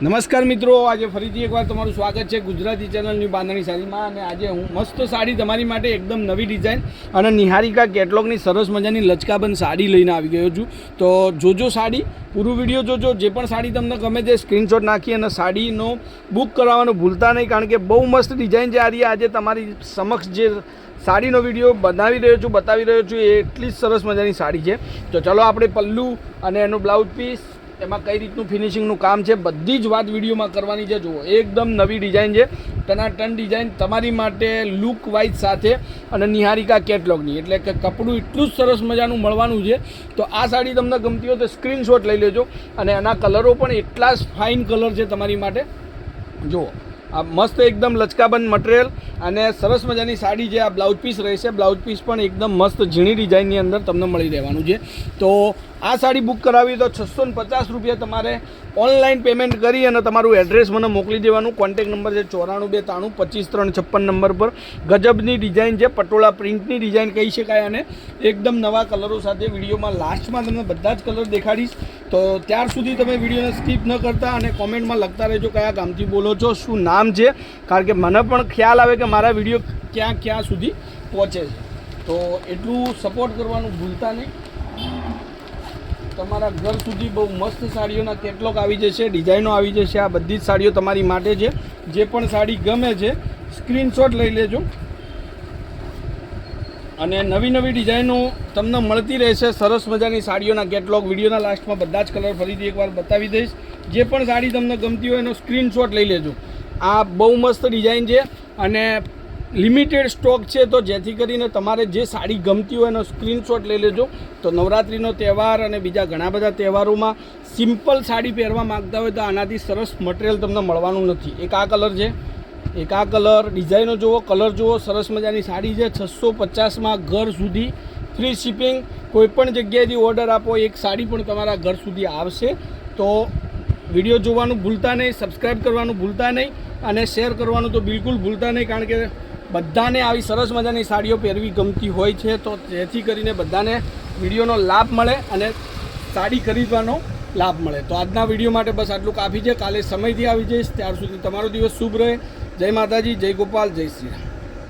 નમસ્કાર મિત્રો, આજે ફરીથી એકવાર તમારું સ્વાગત છે ગુજરાતી ચેનલની બાંધણી સાડીમાં. અને આજે હું મસ્ત સાડી તમારી માટે એકદમ નવી ડિઝાઇન અને નિહારિકા કેટલોગની સરસ મજાની લચકાબંધ સાડી લઈને આવી ગયો છું. તો જોજો સાડી, પૂરું વિડીયો જોજો. જે પણ સાડી તમને ગમે છે સ્ક્રીનશોટ નાખી અને સાડીનો બુક કરાવવાનું ભૂલતા નહીં, કારણ કે બહુ મસ્ત ડિઝાઇન છે. આજે તમારી સમક્ષ જે સાડીનો વિડીયો બતાવી રહ્યો છું એ એટલી જ સરસ મજાની સાડી છે. તો ચલો આપણે પલ્લુ અને એનું બ્લાઉઝ પીસ, એમાં કઈ રીતનું ફિનિશિંગનું કામ છે, બધી જ વાત વિડીયોમાં કરવાની છે. જુઓ, એકદમ નવી ડિઝાઇન છે, ટનાટન ડિઝાઇન તમારી માટે લુક વાઇઝ સાથે અને નિહારિકા કેટલોગની, એટલે કે કપડું એટલું જ સરસ મજાનું મળવાનું છે. તો આ સાડી તમને ગમતી હોય તો સ્ક્રીનશોટ લઈ લેજો. અને એના કલરો પણ એટલા જ ફાઇન કલર છે તમારી માટે. જુઓ, આ મસ્ત એકદમ લચકાબંધ મટીરિયલ અને સરસ મજાની સાડી છે. આ બ્લાઉઝ પીસ રહેશે. બ્લાઉઝ પીસ પણ એકદમ મસ્ત ઝીણી ડિઝાઇનની અંદર તમને મળી રહેવાનું છે. તો આ સાડી બુક કરાવી તો 650 રૂપિયા તમારે ઓનલાઈન પેમેન્ટ કરી અને તમારું એડ્રેસ મને મોકલી દેવાનું. કોન્ટેક નંબર છે 9423925356 નંબર પર. ગજબની ડિઝાઇન છે, પટોળા પ્રિન્ટની ડિઝાઇન કહી શકાય. અને એકદમ નવા કલરો સાથે વિડીયોમાં લાસ્ટમાં તમને બધા જ કલર દેખાડીશ. તો ત્યાર સુધી તમે વિડીયોને સ્કીપ ન કરતા અને કોમેન્ટમાં લખતા રહેજો કયા ગામથી બોલો છો, શું નામ છે, કારણ કે મને પણ ખ્યાલ આવે કે મારા વિડીયો ક્યાં સુધી પહોંચે છે. તો એટલું સપોર્ટ કરવાનું ભૂલતા નહીં. તમારા ઘર સુધી બહુ મસ્ત સાડીઓના કેટલોગ આવી જશે, ડિઝાઇનો આવી જશે. આ બધી જ સાડીઓ તમારી માટે છે. જે પણ સાડી ગમે છે સ્ક્રીનશોટ લઈ લેજો. અને નવી ડિઝાઇનો તમને મળતી રહેશે. સરસ મજાની સાડીઓના કેટલોગ વિડીયોના લાસ્ટમાં બધા જ કલર ફરીથી એકવાર બતાવી દઈશ. જે પણ સાડી તમને ગમતી હોય એનો સ્ક્રીનશોટ લઈ લેજો. આ બહુ મસ્ત ડિઝાઇન છે અને લિમિટેડ સ્ટોક છે. તો જેથી કરીને તમારે જે સાડી ગમતી હોય એનો સ્ક્રીનશોટ લઈ લેજો. તો નવરાત્રિનો તહેવાર અને બીજા ઘણા બધા તહેવારોમાં સિમ્પલ સાડી પહેરવા માગતા હોય તો આનાથી સરસ મટીરિયલ તમને મળવાનું નથી. એક આ કલર છે, એક આ કલર. ડિઝાઇનો જુઓ, કલર જુઓ, સરસ મજાની સાડી છે. 650માં ઘર સુધી ફ્રી શિપિંગ. કોઈપણ જગ્યાએથી ઓર્ડર આપો, એક સાડી પણ તમારા ઘર સુધી આવશે. તો વિડીયો જોવાનું ભૂલતા નહીં, સબસ્ક્રાઈબ કરવાનું ભૂલતા નહીં અને શેર કરવાનું તો બિલકુલ ભૂલતા નહીં, કારણ કે બધાને આવી સરસ મજાની સાડીઓ પહેરવી ગમતી હોય છે. તો જેથી કરીને બધાને વિડીયોનો લાભ મળે અને સાડી ખરીદવાનો લાભ મળે. તો આજના વિડીયો માટે બસ આટલું કાફી છે. કાલે સમયથી આવી જઈશ. ત્યાર સુધી તમારો દિવસ શુભ રહે. જય માતાજી, જય ગોપાલ, જય શ્રી રામ.